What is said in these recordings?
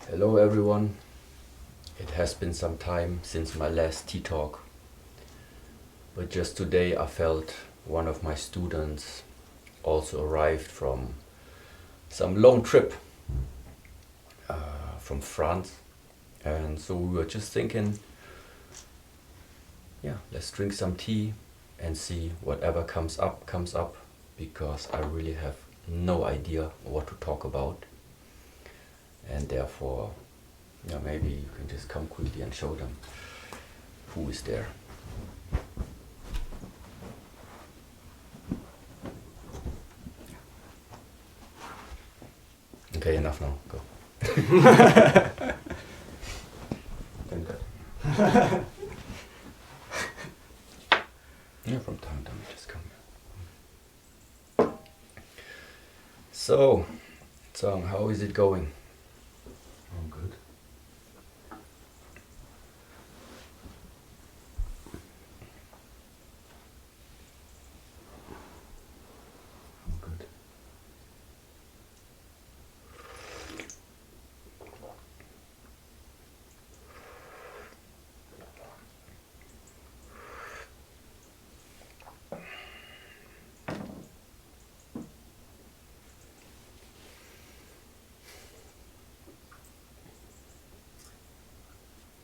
Hello everyone. It has been some time since my last tea talk, but just today I felt one of my students also arrived from some long trip from France, and so we were just thinking, let's drink some tea and see whatever comes up, because I really have no idea what to talk about, and therefore maybe you can just come quickly and show them who is there. Okay, enough now, go. Yeah, from time to time just come. So, Zhang, how is it going? I'm good. I'm good.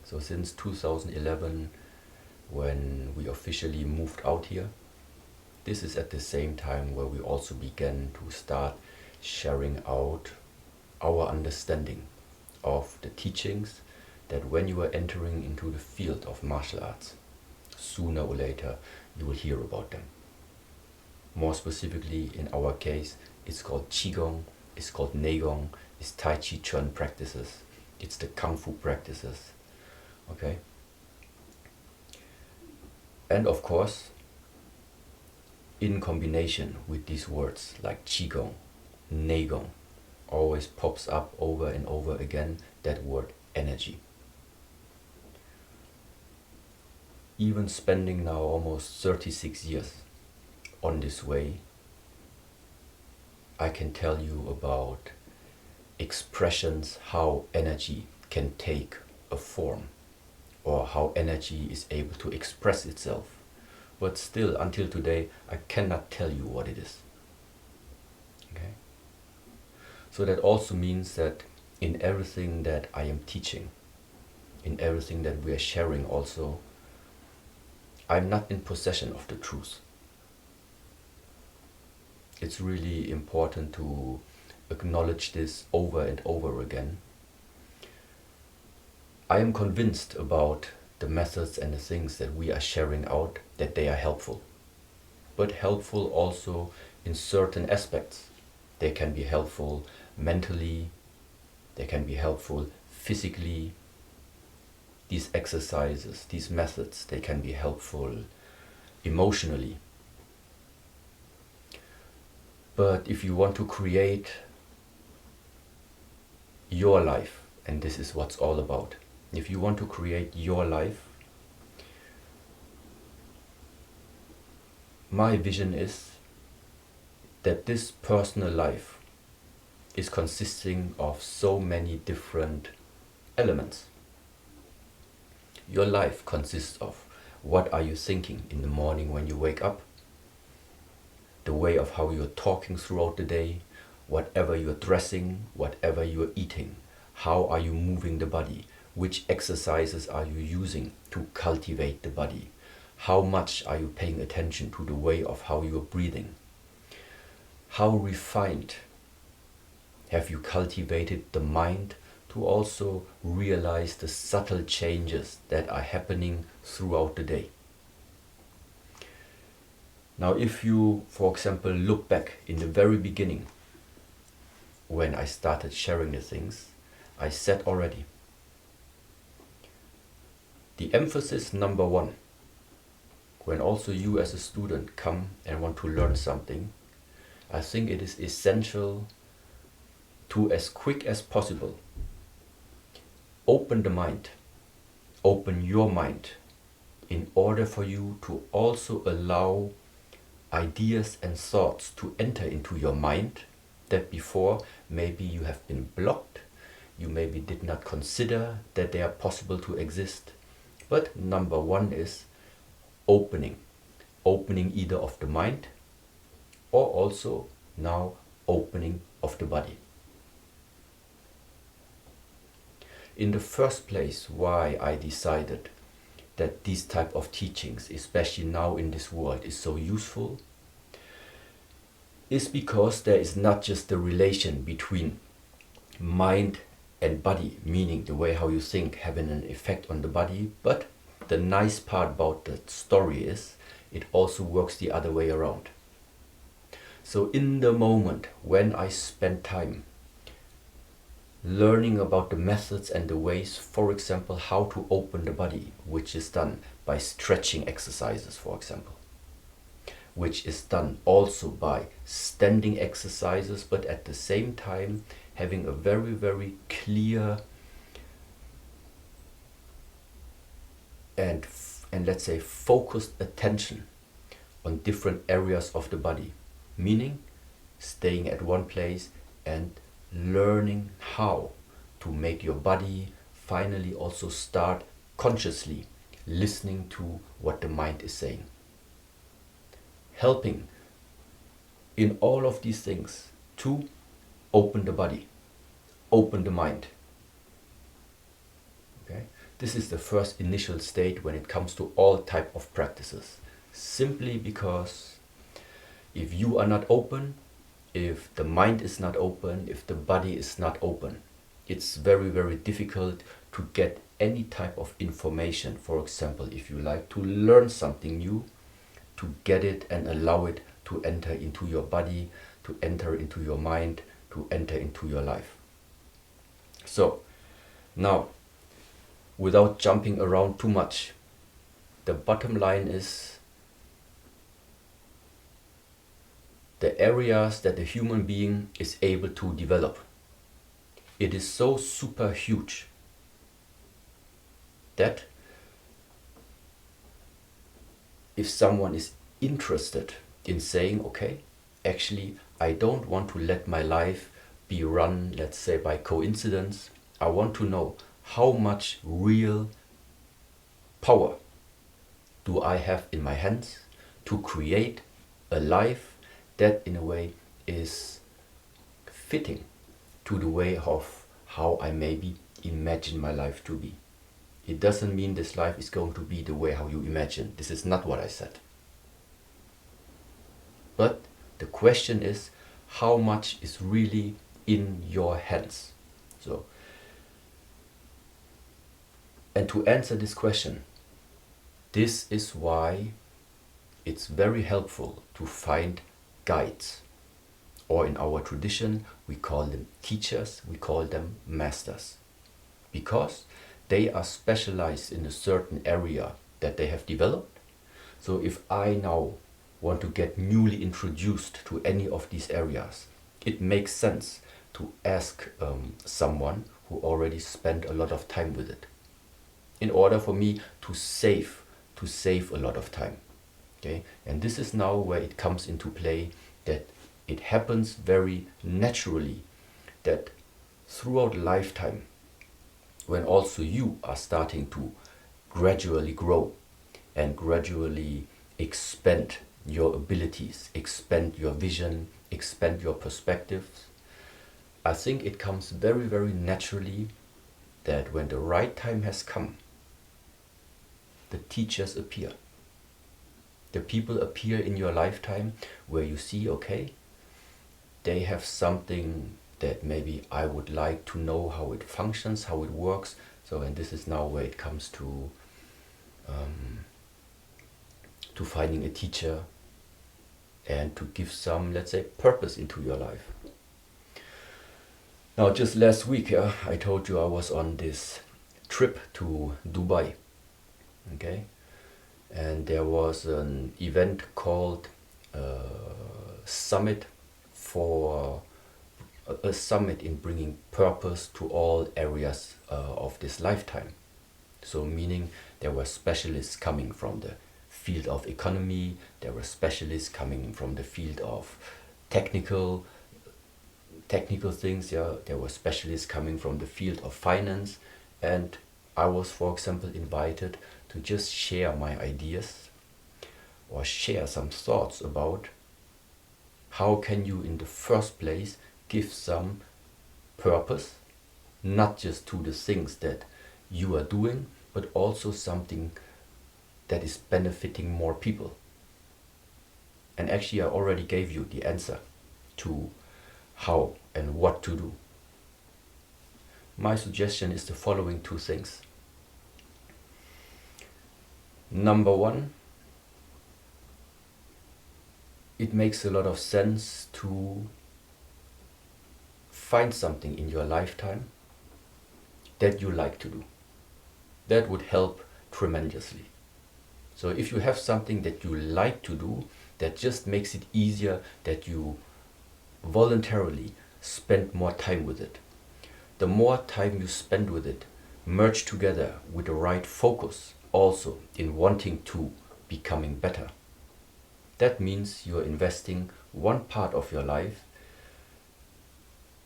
So since 2011, when we officially moved out here, this is at the same time where we also began to start sharing out our understanding of the teachings that when you are entering into the field of martial arts, sooner or later you will hear about them. More specifically, in our case, it's called Qigong, it's called Neigong, it's Tai Chi Chuan practices, it's the Kung Fu practices. Okay? And of course, in combination with these words like Qigong, Neigong, always pops up over and over again that word energy. Even spending now almost 36 years on this way, I can tell you about expressions how energy can take a form, or how energy is able to express itself. But still, until today, I cannot tell you what it is. Okay? So that also means that in everything that I am teaching, in everything that we are sharing also, I'm not in possession of the truth. It's really important to acknowledge this over and over again. I am convinced about the methods and the things that we are sharing out, that they are helpful. But helpful also in certain aspects. They can be helpful mentally, they can be helpful physically. These exercises, these methods, they can be helpful emotionally. But if you want to create your life, and this is what's all about, if you want to create your life, my vision is that this personal life is consisting of so many different elements. Your life consists of what are you thinking in the morning when you wake up, the way of how you're talking throughout the day, whatever you're dressing, whatever you're eating, how are you moving the body, which exercises are you using to cultivate the body, how much are you paying attention to the way of how you're breathing, how refined have you cultivated the mind to also realize the subtle changes that are happening throughout the day. Now, if you, for example, look back in the very beginning, when I started sharing the things, I said already, the emphasis number one, when also you as a student come and want to learn something, I think it is essential to, as quick as possible, open the mind, open your mind, in order for you to also allow ideas and thoughts to enter into your mind that before maybe you have been blocked, you maybe did not consider that they are possible to exist. But number one is opening. Opening either of the mind or also now opening of the body. In the first place, why I decided that these type of teachings, especially now in this world, is so useful, is because there is not just the relation between mind and body, meaning the way how you think having an effect on the body, but the nice part about that story is it also works the other way around. So in the moment when I spend time learning about the methods and the ways, for example, how to open the body, which is done by stretching exercises, for example, which is done also by standing exercises, but at the same time having a very, very clear and let's say focused attention on different areas of the body, meaning staying at one place and learning how to make your body finally also start consciously listening to what the mind is saying. Helping in all of these things to open the body, open the mind. Okay? This is the first initial state when it comes to all type of practices. Simply because if you are not open, if the mind is not open, if the body is not open, it's very, very difficult to get any type of information. For example, if you like to learn something new, to get it and allow it to enter into your body, to enter into your mind, to enter into your life. So, now, without jumping around too much, the bottom line is the areas that the human being is able to develop. It is so super huge that if someone is interested in saying, okay, actually I don't want to let my life be run, let's say, by coincidence. I want to know how much real power do I have in my hands to create a life that in a way is fitting to the way of how I maybe imagine my life to be. It doesn't mean this life is going to be the way how you imagine. This is not what I said. But the question is, how much is really in your hands? So, and to answer this question, this is why it's very helpful to find guides. Or in our tradition, we call them teachers, we call them masters. Because they are specialized in a certain area that they have developed. So if I now want to get newly introduced to any of these areas, it makes sense to ask someone who already spent a lot of time with it, in order for me to save a lot of time. Okay? And this is now where it comes into play, that it happens very naturally that throughout lifetime, when also you are starting to gradually grow and gradually expand your abilities, expand your vision, expand your perspectives, I think it comes very, very naturally that when the right time has come, the teachers appear. The people appear in your lifetime where you see, okay, they have something that maybe I would like to know how it functions, how it works. So, and this is now where it comes to finding a teacher and to give some, let's say, purpose into your life. Now, just last week, I told you I was on this trip to Dubai, okay? And there was an event called Summit for a summit in bringing purpose to all areas of this lifetime. So meaning there were specialists coming from the field of economy, there were specialists coming from the field of technical technical things. Yeah, there were specialists coming from the field of finance, and I was, for example, invited to just share my ideas or share some thoughts about how can you in the first place give some purpose, not just to the things that you are doing, but also something that is benefiting more people. And actually I already gave you the answer to how and what to do. My suggestion is the following two things. Number one, it makes a lot of sense to find something in your lifetime that you like to do. That would help tremendously. So if you have something that you like to do, that just makes it easier that you voluntarily spend more time with it. The more time you spend with it, merge together with the right focus also in wanting to becoming better. That means you're investing one part of your life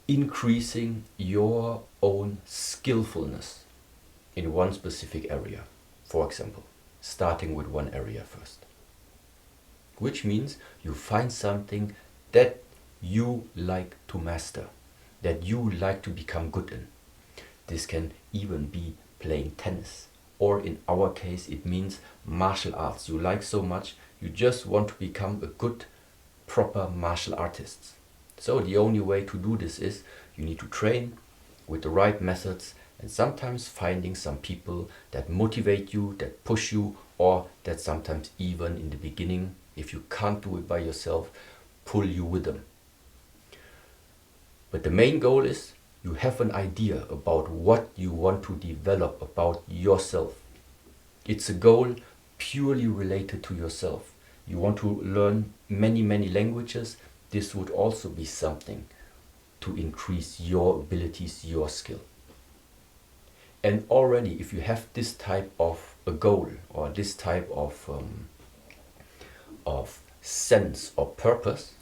increasing your own skillfulness in one specific area, for example, starting with one area first. Which means you find something that you like to master, that you like to become good in. This can even be playing tennis, or in our case it means martial arts. You like so much, you just want to become a good, proper martial artist. So the only way to do this is you need to train with the right methods, and sometimes finding some people that motivate you, that push you, or that sometimes even in the beginning, if you can't do it by yourself, pull you with them. But the main goal is you have an idea about what you want to develop about yourself. It's a goal purely related to yourself. You want to learn many languages. This would also be something to increase your abilities, your skill. And already if you have this type of a goal or this type of sense or purpose,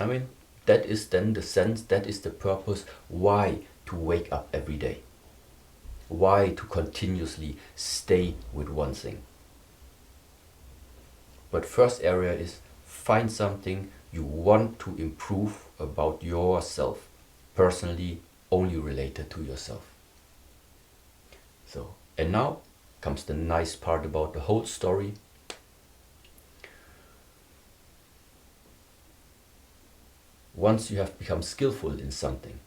I mean, that is then the sense, that is the purpose why to wake up every day, why to continuously stay with one thing. But first area is find something you want to improve about yourself, personally, only related to yourself. So, and now comes the nice part about the whole story. Once you have become skillful in something,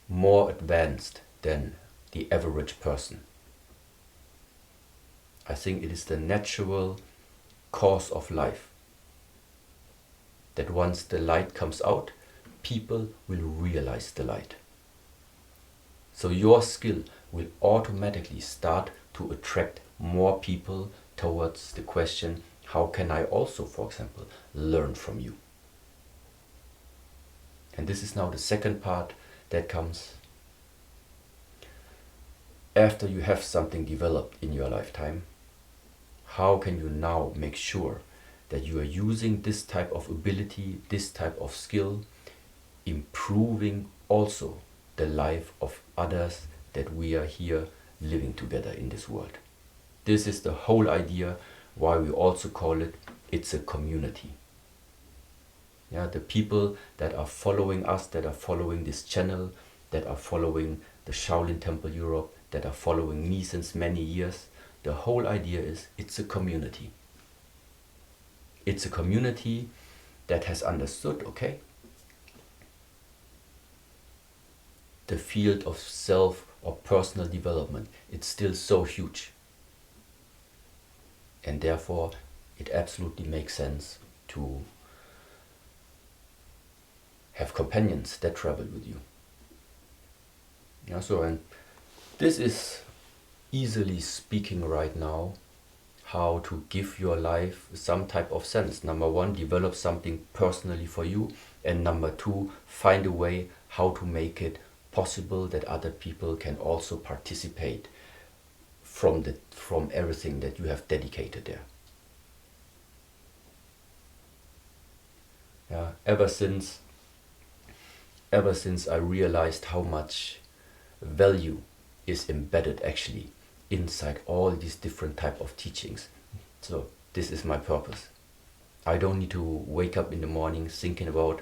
more advanced than the average person, I think it is the natural course of life that once the light comes out, people will realize the light. So your skill will automatically start to attract more people towards the question, how can I also, for example, learn from you? And this is now the second part that comes after you have something developed in your lifetime. How can you now make sure that you are using this type of ability, this type of skill, improving also the life of others that we are here living together in this world? This is the whole idea why we also call it, it's a community. Yeah, the people that are following us, that are following this channel, that are following the Shaolin Temple Europe, that are following me since many years, the whole idea is it's a community. It's a community that has understood, okay, the field of self or personal development, it's still so huge. And therefore, it absolutely makes sense to have companions that travel with you. Yeah, so, and this is easily speaking right now how to give your life some type of sense. Number one, develop something personally for you, and number two, find a way how to make it possible that other people can also participate from everything that you have dedicated there. Yeah, ever since I realized how much value is embedded actually inside all these different type of teachings. So this is my purpose. I don't need to wake up in the morning thinking about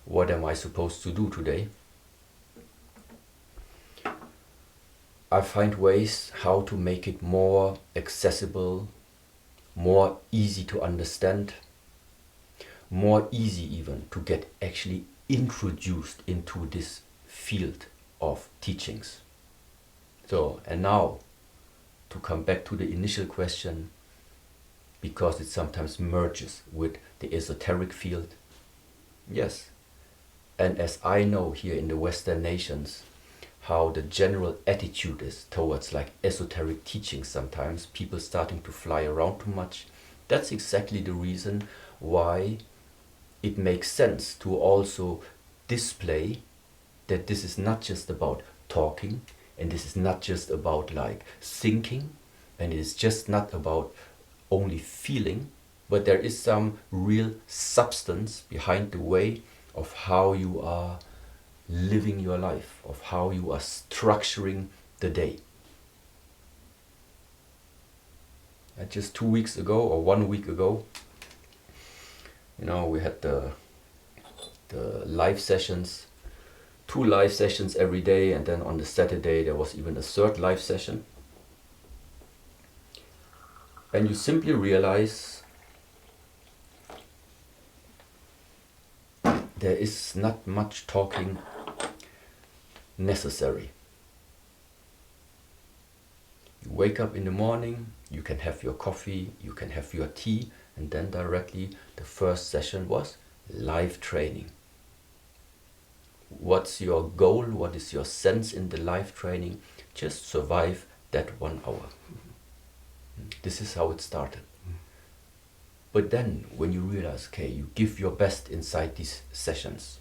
what am I supposed to do today. I find ways how to make it more accessible, more easy to understand, more easy even to get actually introduced into this field of teachings. So, and now to come back to the initial question, because it sometimes merges with the esoteric field. Yes, and as I know here in the Western nations, how the general attitude is towards like esoteric teachings sometimes, people starting to fly around too much. That's exactly the reason why it makes sense to also display that this is not just about talking, and this is not just about like thinking, and it is just not about only feeling, but there is some real substance behind the way of how you are living your life, of how you are structuring the day. And just 2 weeks ago or 1 week ago, we had the live sessions, 2 live sessions every day, and then on the Saturday there was even a 3rd live session. And you simply realize there is not much talking necessary. You wake up in the morning, you can have your coffee, you can have your tea, and then directly the first session was live training. What's your goal? What is your sense in the live training? Just survive that 1 hour. This is how it started. But then when you realize, okay, you give your best inside these sessions,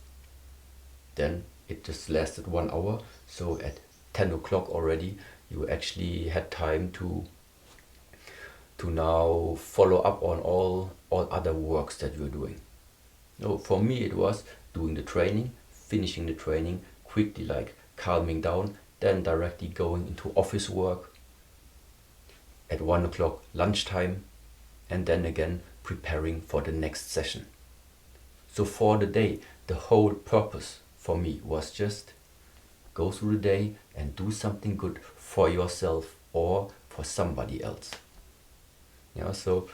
then it just lasted 1 hour. So at 10 o'clock already, you actually had time to now follow up on all other works that you're doing. No, for me it was doing the training, finishing the training, quickly like calming down, then directly going into office work. At 1 o'clock lunchtime, and then again preparing for the next session. So for the day, the whole purpose for me was just go through the day and do something good for yourself or for somebody else. So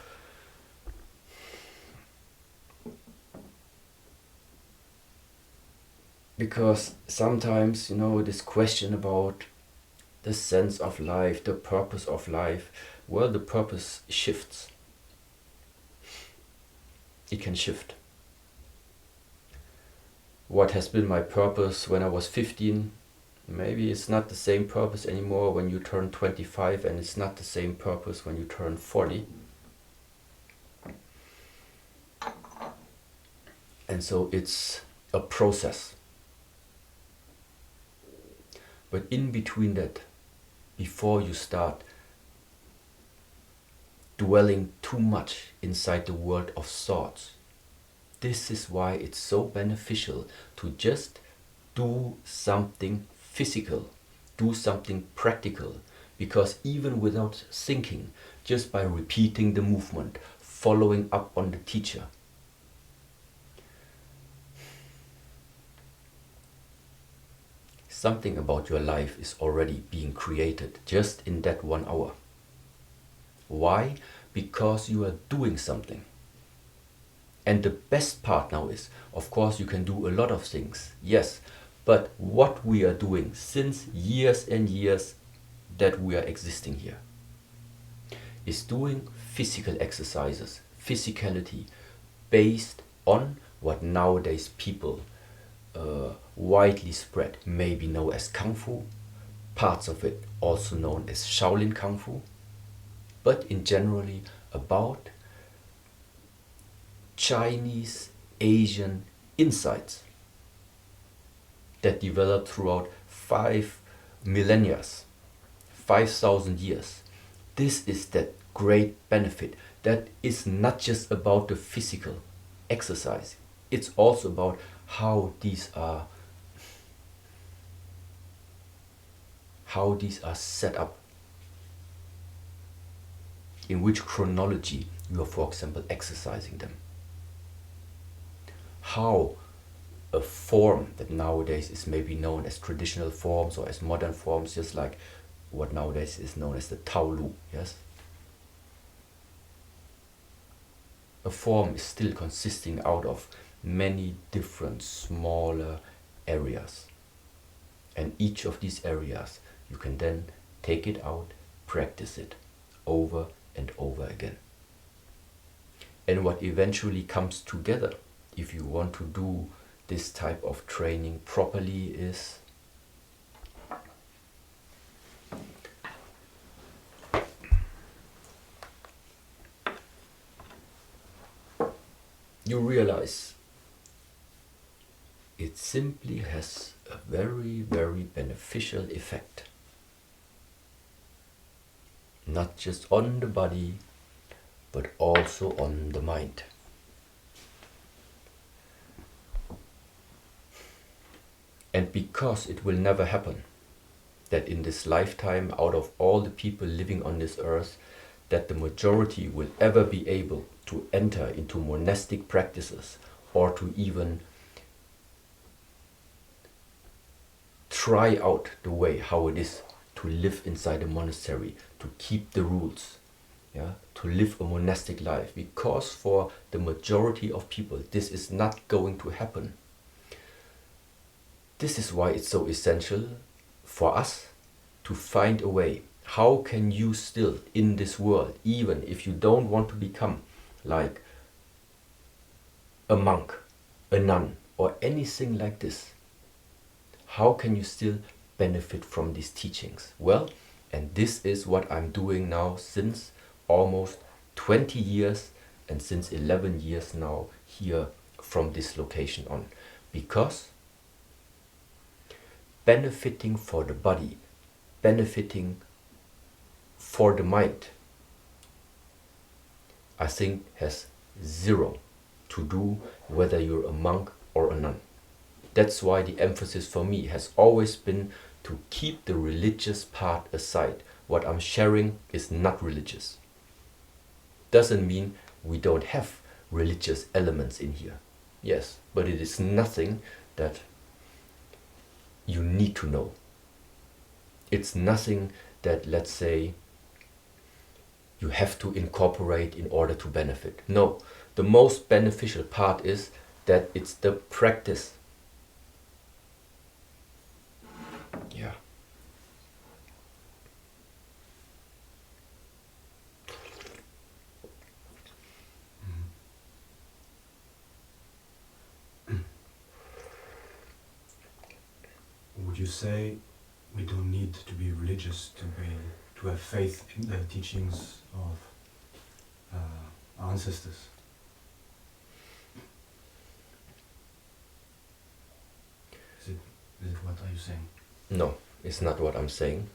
because sometimes, this question about the sense of life, the purpose of life, well, the purpose shifts. It can shift. What has been my purpose when I was 15, maybe it's not the same purpose anymore when you turn 25, and it's not the same purpose when you turn 40. And so it's a process. But in between that, before you start dwelling too much inside the world of thoughts, this is why it's so beneficial to just do something physical, do something practical, because even without thinking, just by repeating the movement, following up on the teacher, something about your life is already being created just in that 1 hour. Why? Because you are doing something. And the best part now is, of course, you can do a lot of things, yes, but what we are doing since years and years that we are existing here is doing physical exercises, physicality, based on what nowadays people widely spread, maybe known as Kung Fu, parts of it also known as Shaolin Kung Fu, but in generally about Chinese Asian insights that developed throughout 5 millennia, 5,000 years. This is that great benefit that is not just about the physical, exercise. It's also about how these are set up, in which chronology you are, for example, exercising them. How a form that nowadays is maybe known as traditional forms or as modern forms, just like what nowadays is known as the Taolu, yes? A form is still consisting out of many different smaller areas. And each of these areas, you can then take it out, practice it over and over again. And what eventually comes together, if you want to do this type of training properly, is you realize it simply has a very, very beneficial effect. Not just on the body, but also on the mind. And because it will never happen that in this lifetime, out of all the people living on this earth, that the majority will ever be able to enter into monastic practices or to even try out the way how it is to live inside a monastery, to keep the rules, yeah, to live a monastic life. Because for the majority of people, this is not going to happen. This is why it's so essential for us to find a way. How can you still, in this world, even if you don't want to become like a monk, a nun, or anything like this, how can you still benefit from these teachings? Well, and this is what I'm doing now since almost 20 years and since 11 years now here from this location on. Because benefiting for the body, benefiting for the mind, I think has zero to do whether you're a monk or a nun. That's why the emphasis for me has always been to keep the religious part aside. What I'm sharing is not religious. Doesn't mean we don't have religious elements in here. Yes, but it is nothing that you need to know. It's nothing that, let's say, you have to incorporate in order to benefit. No, the most beneficial part is that it's the practice. Yeah. Would you say we don't need to be religious to have faith in the teachings of our ancestors? Is it what are you saying? No, it's not what I'm saying.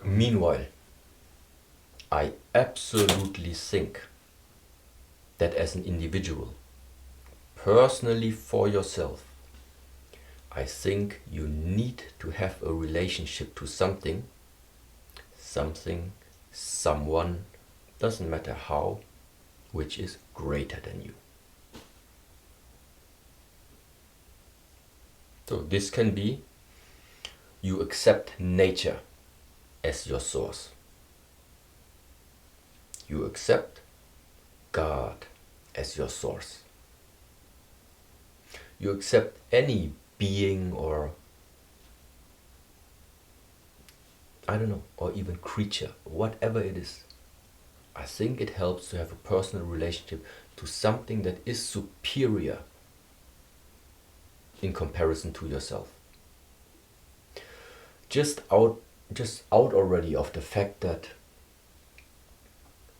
Meanwhile, I absolutely think that as an individual, personally for yourself, I think you need to have a relationship to something, someone, doesn't matter how, which is greater than you. So this can be you accept nature as your source. You accept God as your source. You accept any being or, I don't know, or even creature, whatever it is. I think it helps to have a personal relationship to something that is superior in comparison to yourself. Just out already of the fact that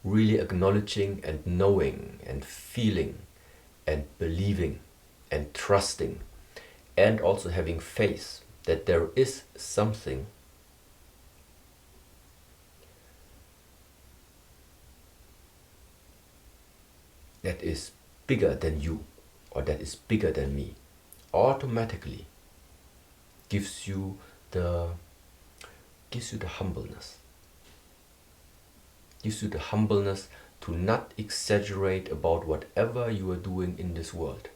really acknowledging and knowing and feeling and believing and trusting and also having faith that there is something that is bigger than you or that is bigger than me automatically gives you the humbleness. Gives you the humbleness to not exaggerate about whatever you are doing in this world.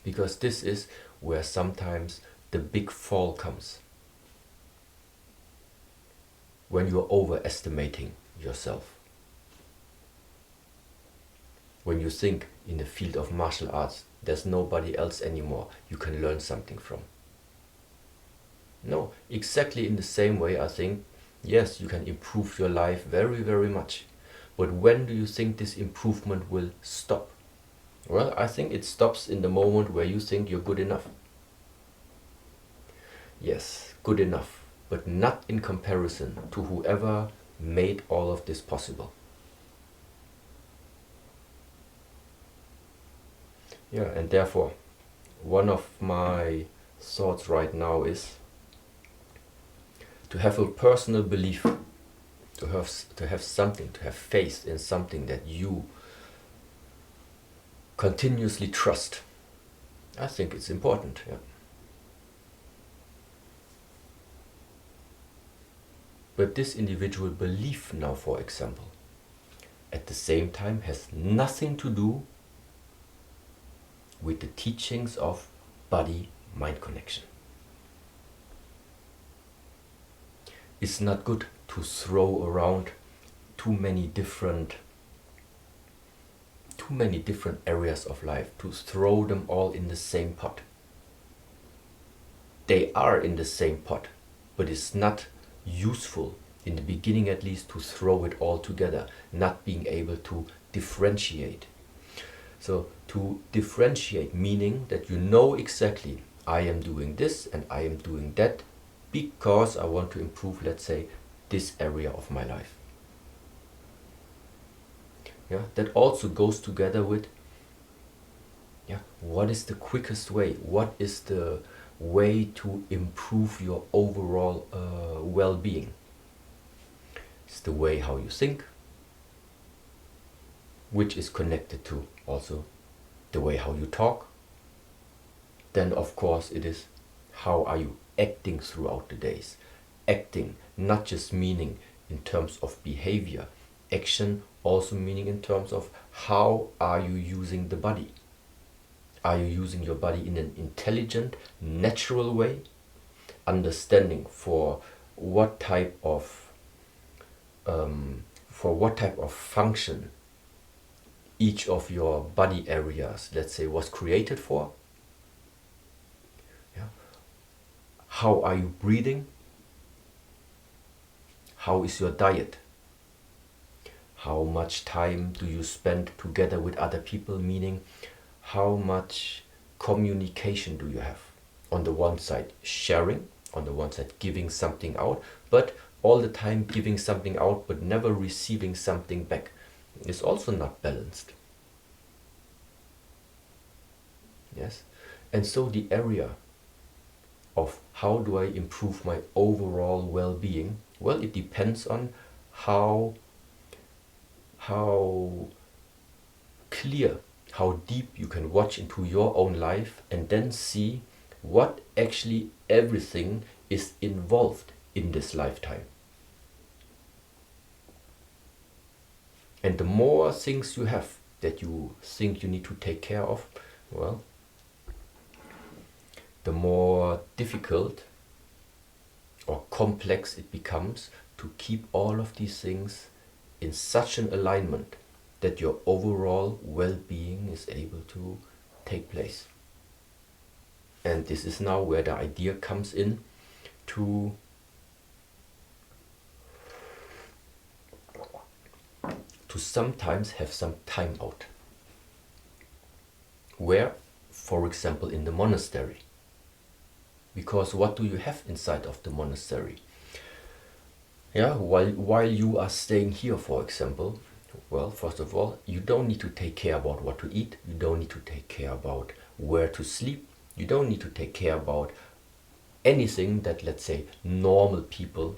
Because this is where sometimes the big fall comes. When you are overestimating yourself. When you think in the field of martial arts, there's nobody else anymore you can learn something from. No, exactly in the same way I think, yes, you can improve your life very, very much. But when do you think this improvement will stop? Well, I think it stops in the moment where you think you're good enough. Yes, good enough, but not in comparison to whoever made all of this possible. Yeah, and therefore, one of my thoughts right now is to have a personal belief, to have something, to have faith in something that you continuously trust. I think it's important. Yeah. But this individual belief now, for example, at the same time has nothing to do with the teachings of body-mind connection. It's not good to throw around too many different areas of life, to throw them all in the same pot. They are in the same pot, but it's not useful, in the beginning at least, to throw it all together, not being able to differentiate. So to differentiate, meaning that you know exactly, I am doing this and I am doing that because I want to improve, let's say, this area of my life. Yeah, that also goes together with, what is the quickest way? What is the way to improve your overall well-being? It's the way how you think, which is connected to also the way how you talk. Then of course it is how are you acting throughout the days. Acting, not just meaning in terms of behavior. Action also meaning in terms of how are you using the body. Are you using your body in an intelligent, natural way? Understanding for what type of function each of your body areas, let's say, was created for. Yeah. How are you breathing? How is your diet? How much time do you spend together with other people, meaning how much communication do you have? On the one side, sharing, on the one side, giving something out, but all the time giving something out but never receiving something back is also not balanced. Yes, and so the area of how do I improve my overall well-being, well, it depends on how clear, how deep you can watch into your own life and then see what actually everything is involved in this lifetime. And the more things you have that you think you need to take care of, well, the more difficult or complex it becomes to keep all of these things in such an alignment that your overall well-being is able to take place. And this is now where the idea comes in to sometimes have some time out. Where, for example, in the monastery. Because what do you have inside of the monastery? Yeah, while you are staying here, for example, well, first of all, you don't need to take care about what to eat. You don't need to take care about where to sleep. You don't need to take care about anything that, let's say, normal people,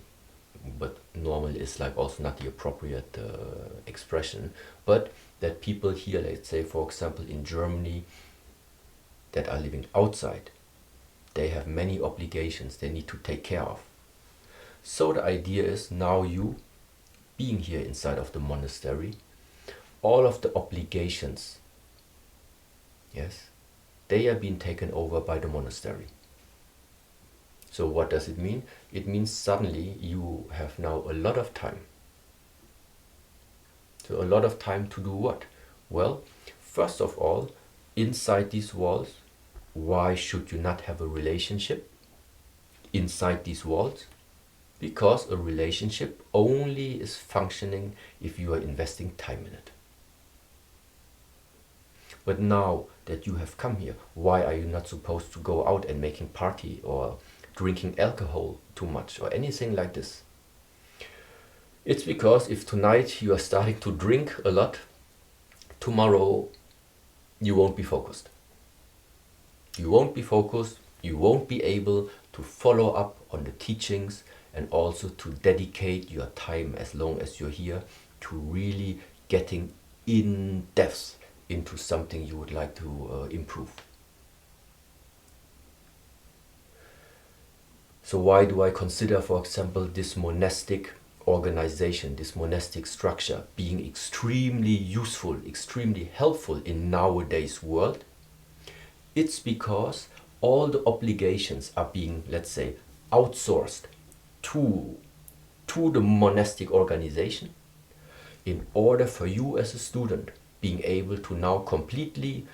but normal is like also not the appropriate expression, but that people here, let's say for example in Germany, that are living outside, they have many obligations they need to take care of. So the idea is, now you being here inside of the monastery, all of the obligations, yes, they are being taken over by the monastery. So what does it mean? It means suddenly you have now a lot of time. So a lot of time to do what? Well, first of all, inside these walls, why should you not have a relationship inside these walls? Because a relationship only is functioning if you are investing time in it. But now that you have come here, why are you not supposed to go out and making party or drinking alcohol too much or anything like this? It's because if tonight you are starting to drink a lot, tomorrow you won't be focused. You won't be focused, you won't be able to follow up on the teachings and also to dedicate your time as long as you're here to really getting in depth into something you would like to improve. So why do I consider, for example, this monastic organization, this monastic structure being extremely useful, extremely helpful in nowadays world? It's because all the obligations are being, let's say, outsourced to the monastic organization in order for you as a student being able to now completely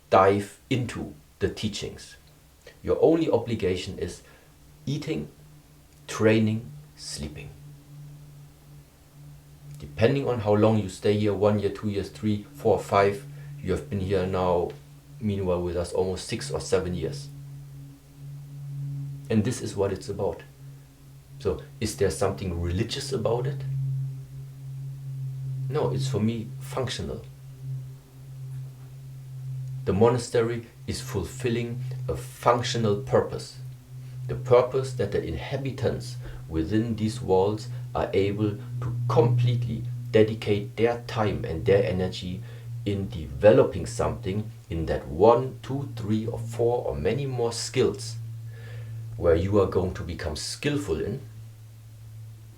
dive into the teachings. Your only obligation is eating, training, sleeping. Depending on how long you stay here, 1 year, 2 years, 3, 4, 5, you have been here now, meanwhile with us almost 6 or 7 years. And this is what it's about. So is there something religious about it? No, it's for me functional. The monastery is fulfilling a functional purpose. The purpose that the inhabitants within these walls are able to completely dedicate their time and their energy in developing something in that 1, 2, 3 or 4 or many more skills where you are going to become skillful in,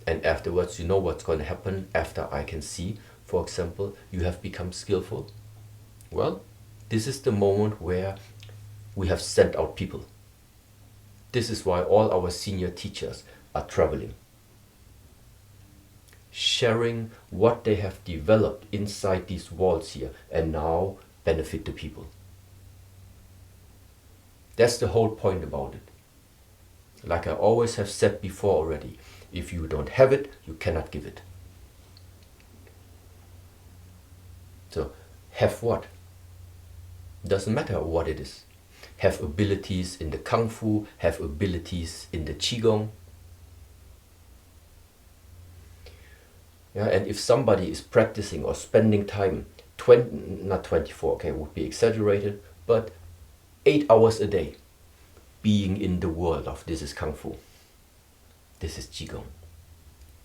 and afterwards you know what's going to happen after I can see, for example, you have become skillful. Well, this is the moment where we have sent out people. This is why all our senior teachers are traveling, sharing what they have developed inside these walls here and now benefit the people. That's the whole point about it. Like I always have said before already, if you don't have it, you cannot give it. So, have what? Doesn't matter what it is. Have abilities in the Kung Fu, have abilities in the Qigong. Yeah, and if somebody is practicing or spending time, not 24, okay, would be exaggerated, but 8 hours a day being in the world of this is Kung Fu, this is Qigong,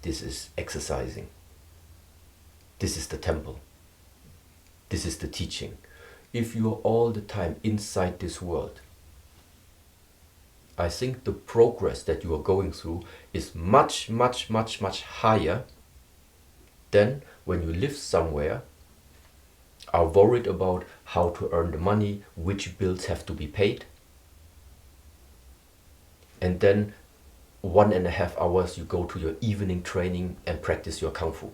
this is exercising, this is the temple, this is the teaching. If you are all the time inside this world, I think the progress that you are going through is much, much, much, much higher than when you live somewhere, are worried about how to earn the money, which bills have to be paid, and then 1.5 hours you go to your evening training and practice your Kung Fu.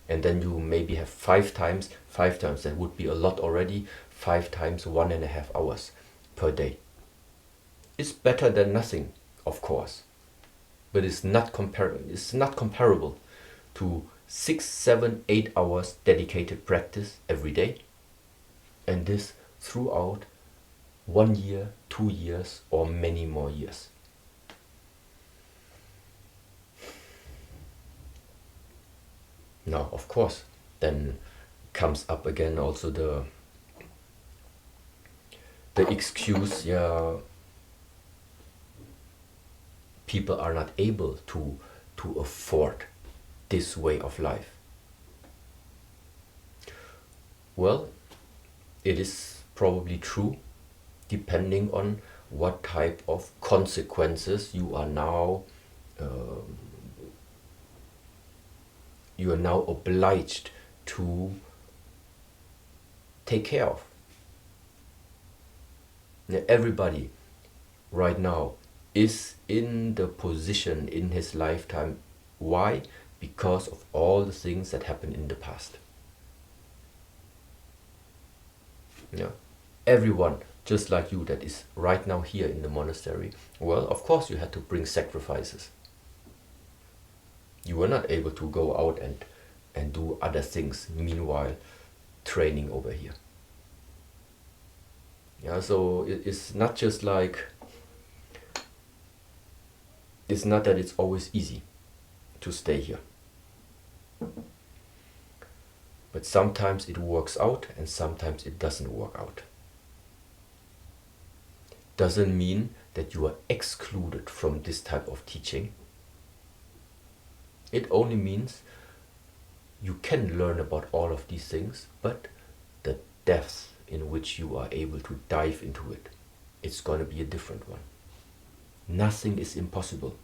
And then you maybe have 5 times, that would be a lot already, 5 times 1.5 hours per day. It's better than nothing, of course, but it's not comparable to 6, 7, 8 hours dedicated practice every day, and this throughout 1 year, 2 years, or many more years. Now, of course, then comes up again also the excuse, yeah, people are not able to afford this way of life. Well, it is probably true, depending on what type of consequences you are now obliged to take care of. Now, everybody right now is in the position in his lifetime. Why? Because of all the things that happened in the past. Yeah. Everyone, just like you, that is right now here in the monastery, well, of course you had to bring sacrifices. You were not able to go out and do other things, meanwhile training over here. Yeah, so it's not just like, it's not that it's always easy to stay here. But sometimes it works out and sometimes it doesn't work out. Doesn't mean that you are excluded from this type of teaching. It only means you can learn about all of these things, but the depth in which you are able to dive into it, it's going to be a different one. Nothing is impossible.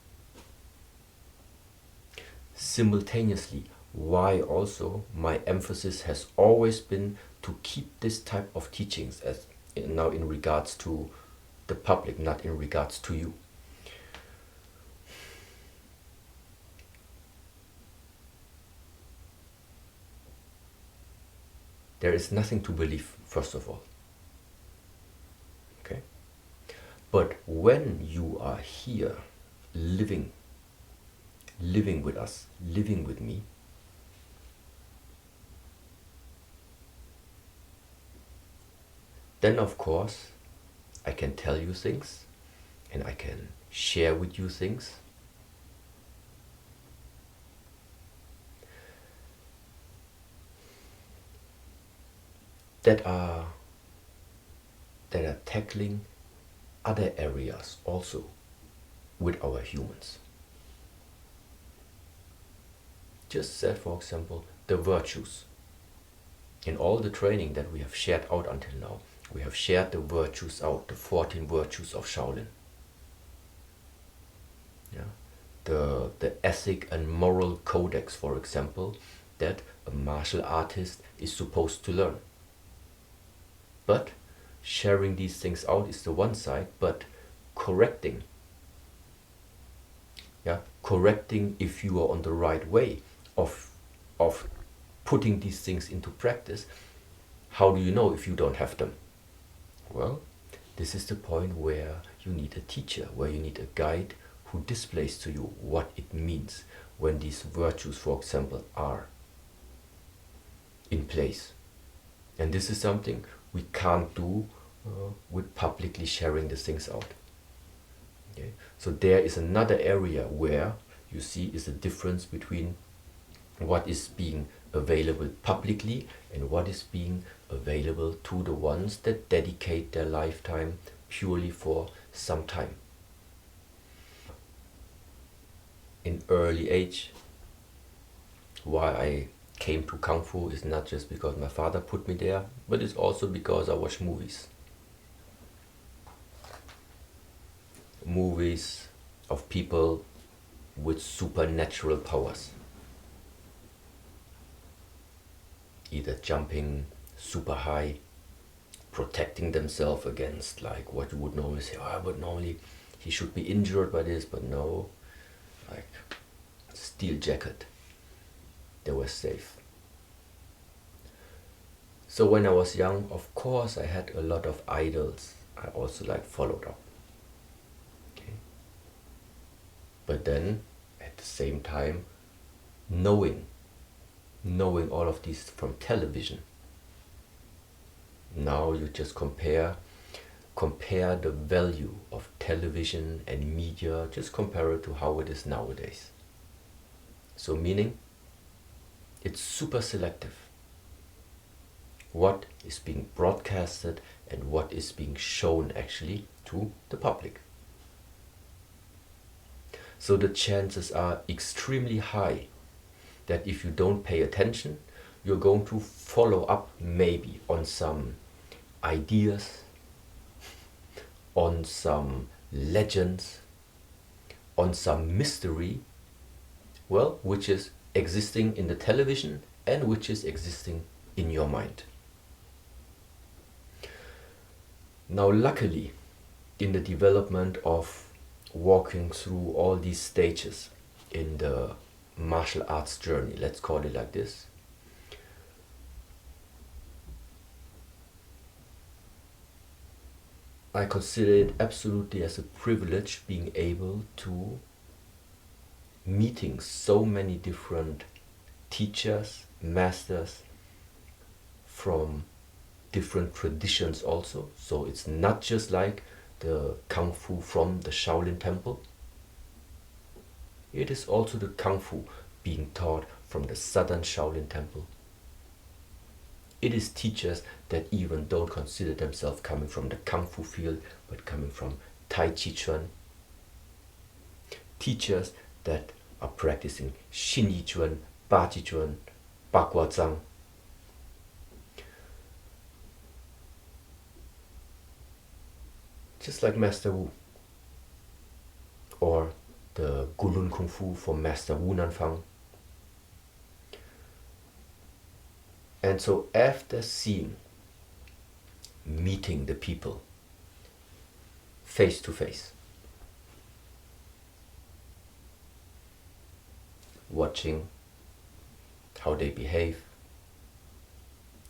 Simultaneously, why also my emphasis has always been to keep this type of teachings as now in regards to the public, not in regards to you. There is nothing to believe, first of all. Okay? But when you are here, living with us, living with me, then of course I can tell you things and I can share with you things. That are tackling other areas also with our humans. Just said, for example, the virtues. In all the training that we have shared out until now, we have shared the virtues out, the 14 virtues of Shaolin. Yeah? The ethic and moral codex, for example, that a martial artist is supposed to learn. But sharing these things out is the one side, but correcting if you are on the right way of putting these things into practice, how do you know if you don't have them? Well, this is the point where you need a teacher, where you need a guide who displays to you what it means when these virtues, for example, are in place. And this is something we can't do with publicly sharing the things out. Okay? So there is another area where you see is a difference between what is being available publicly and what is being available to the ones that dedicate their lifetime purely for some time. In early age, why I came to Kung Fu is not just because my father put me there, but it's also because I watch movies. Movies of people with supernatural powers. Either jumping super high, protecting themselves against like what you would normally say, but normally he should be injured by this, but no, like steel jacket, they were safe. So when I was young, of course I had a lot of idols I also like followed up. Okay. But then at the same time, knowing all of these from television. Now you just compare the value of television and media, just compare it to how it is nowadays. So meaning, it's super selective. What is being broadcasted and what is being shown actually to the public. So the chances are extremely high that if you don't pay attention, you're going to follow up maybe on some ideas, on some legends, on some mystery, well, which is existing in the television and which is existing in your mind. Now, luckily, in the development of walking through all these stages in the martial arts journey, let's call it like this, I consider it absolutely as a privilege being able to meeting so many different teachers, masters from different traditions also. So it's not just like the Kung Fu from the Shaolin Temple. It is also the Kung Fu being taught from the Southern Shaolin Temple. It is teachers that even don't consider themselves coming from the Kung Fu field, but coming from Tai Chi Chuan. Teachers that are practicing Xin Yi Chuan, Ba Chi Chuan, Ba Gua Zhang. Just like Master Wu, or the Gulun Kung Fu from Master Wu Nanfang. And so after meeting the people face to face, watching how they behave,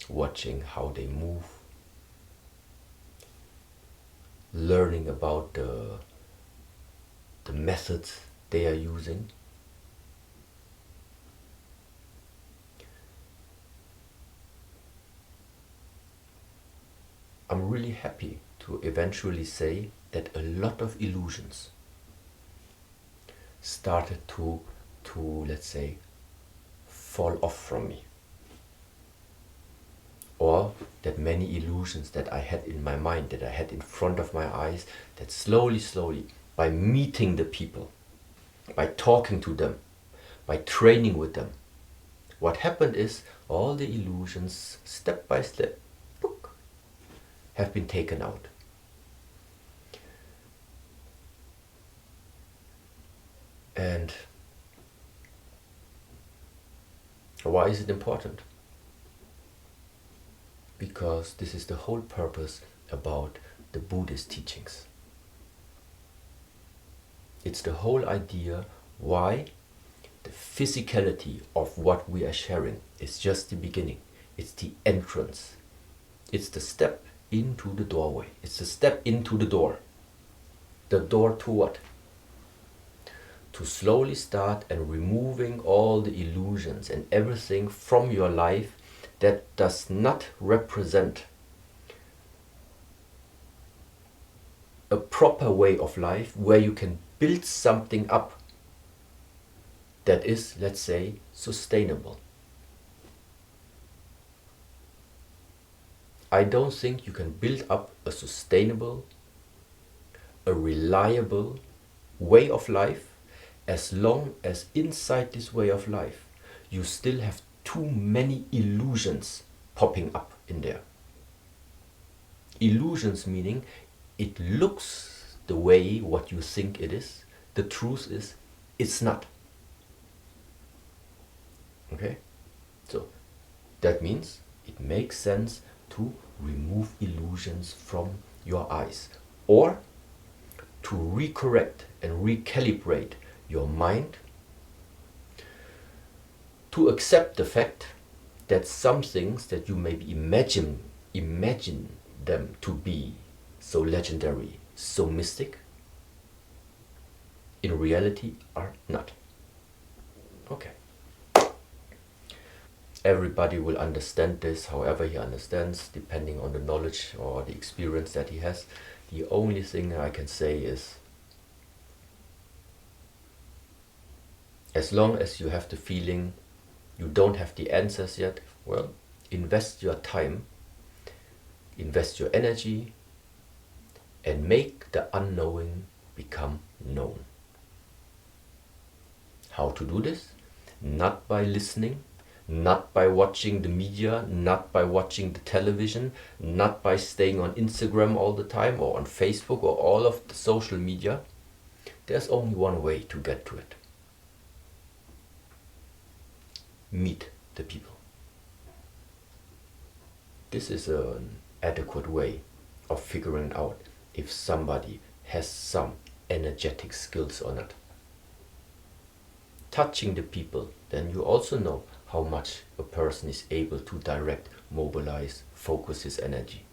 watching how they move, learning about the methods they are using, I'm really happy to eventually say that a lot of illusions started to let's say fall off from me, or that many illusions that I had in my mind, that I had in front of my eyes, that slowly by meeting the people, by talking to them, by training with them, what happened is all the illusions step by step have been taken out. And why is it important? Because this is the whole purpose about the Buddhist teachings. It's the whole idea why the physicality of what we are sharing is just the beginning. It's the entrance. It's the step into the doorway. It's the step into the door. The door to what? To slowly start and removing all the illusions and everything from your life that does not represent a proper way of life where you can build something up that is, let's say, sustainable. I don't think you can build up a sustainable, a reliable way of life as long as inside this way of life you still have too many illusions popping up in there. Illusions meaning it looks the way what you think it is. The truth is it's not. Okay? So that means it makes sense to remove illusions from your eyes, or to recorrect and recalibrate your mind, to accept the fact that some things that you maybe imagine them to be so legendary, so mystic, in reality are not. Okay. Everybody will understand this however he understands, depending on the knowledge or the experience that he has. The only thing I can say is, as long as you have the feeling you don't have the answers yet, well, invest your time, invest your energy, and make the unknowing become known. How to do this? Not by listening, not by watching the media, not by watching the television, not by staying on Instagram all the time or on Facebook or all of the social media. There's only one way to get to it. Meet the people. This is an adequate way of figuring out if somebody has some energetic skills or not. Touching the people, then you also know how much a person is able to direct, mobilize, focus his energy.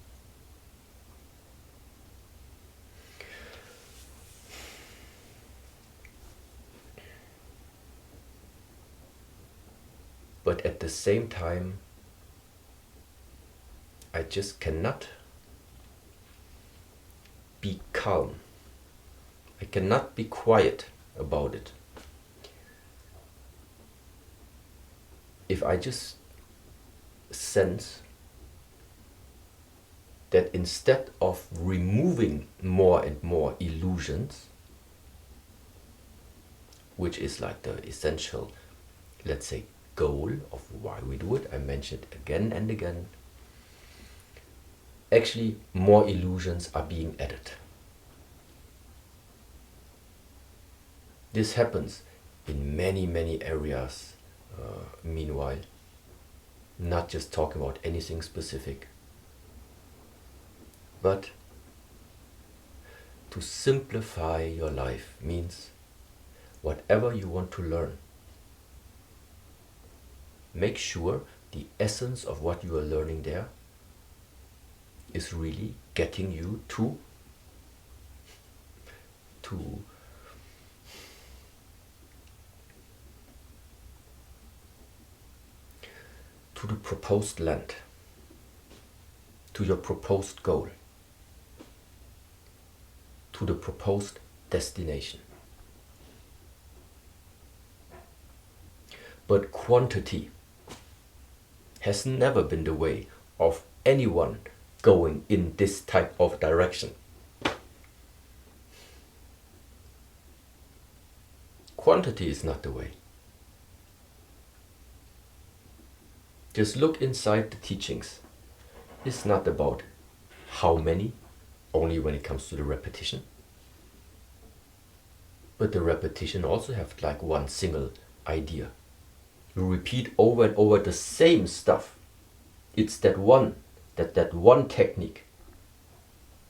But at the same time, I just cannot be calm. I cannot be quiet about it. If I just sense that instead of removing more and more illusions, which is like the essential, let's say, goal of why we do it, I mentioned it again and again, actually more illusions are being added. This happens in many areas. Meanwhile, not just talking about anything specific, but to simplify your life means whatever you want to learn, make sure the essence of what you are learning there is really getting you to the proposed land, to your proposed goal, to the proposed destination. But quantity has never been the way of anyone going in this type of direction. Quantity is not the way. Just look inside the teachings. It's not about how many, only when it comes to the repetition. But the repetition also have like one single idea. You repeat over and over the same stuff. It's that one technique.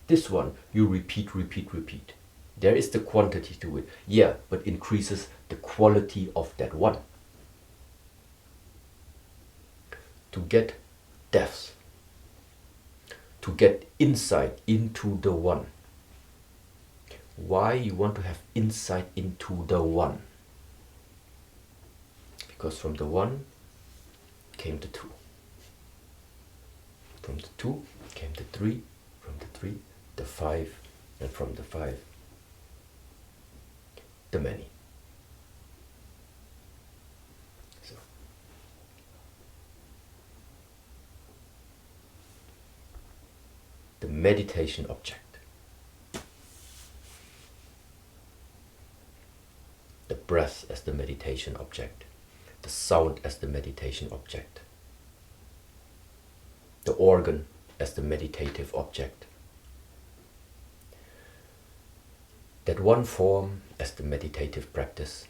This one you repeat. There is the quantity to it. Yeah, but increases the quality of that one. To get depth, to get insight into the one. Why you want to have insight into the one? Because from the one came the two. From the two came the three, from the three, the five, and from the five, the many. So, the meditation object. The breath as the meditation object. The sound as the meditation object. The organ as the meditative object. That one form as the meditative practice.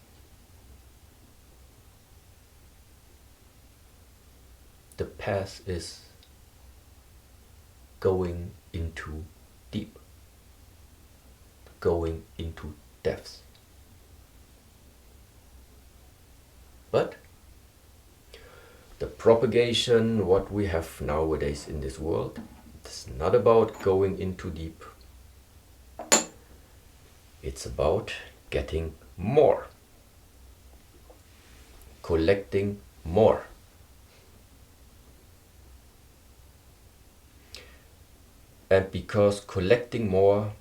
The path is going into deep, going into depth. But the propagation, what we have nowadays in this world, it's not about going into deep. It's about getting more, collecting more. And because collecting more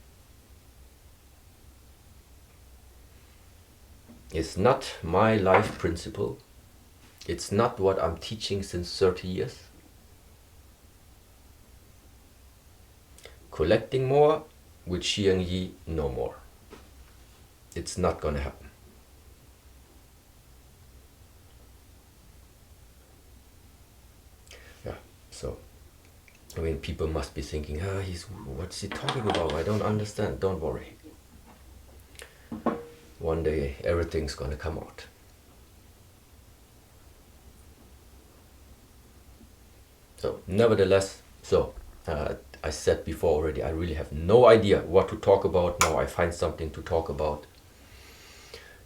is not my life principle, it's not what I'm teaching since 30 years. Collecting more with Xiang Yi, no more. It's not gonna happen. I mean, people must be thinking, what's he talking about? I don't understand. Don't worry. One day everything's gonna come out. So, nevertheless, I said before already, I really have no idea what to talk about. Now I find something to talk about.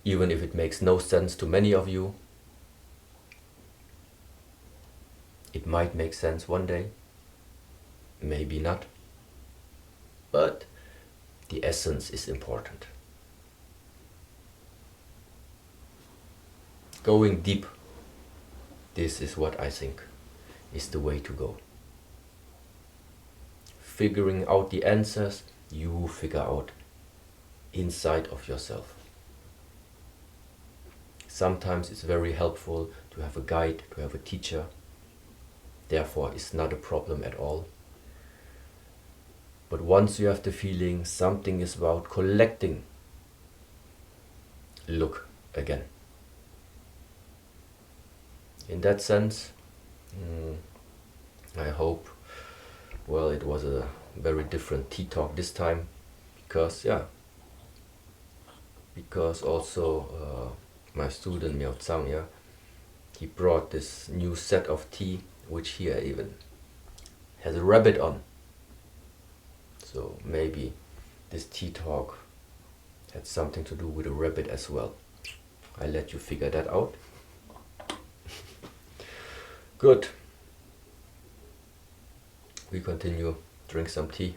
Even if it makes no sense to many of you. It might make sense one day. Maybe not. But the essence is important. Going deep. This is what I think is the way to go. Figuring out the answers, you figure out inside of yourself. Sometimes it's very helpful to have a guide, to have a teacher. Therefore, it's not a problem at all. But once you have the feeling something is about collecting, look again. In that sense, I hope, well, it was a very different tea talk this time, because also my student Miao Zhang, he brought this new set of tea, which here even has a rabbit on. So maybe this tea talk had something to do with a rabbit as well. I let you figure that out. Good. We continue, drink some tea.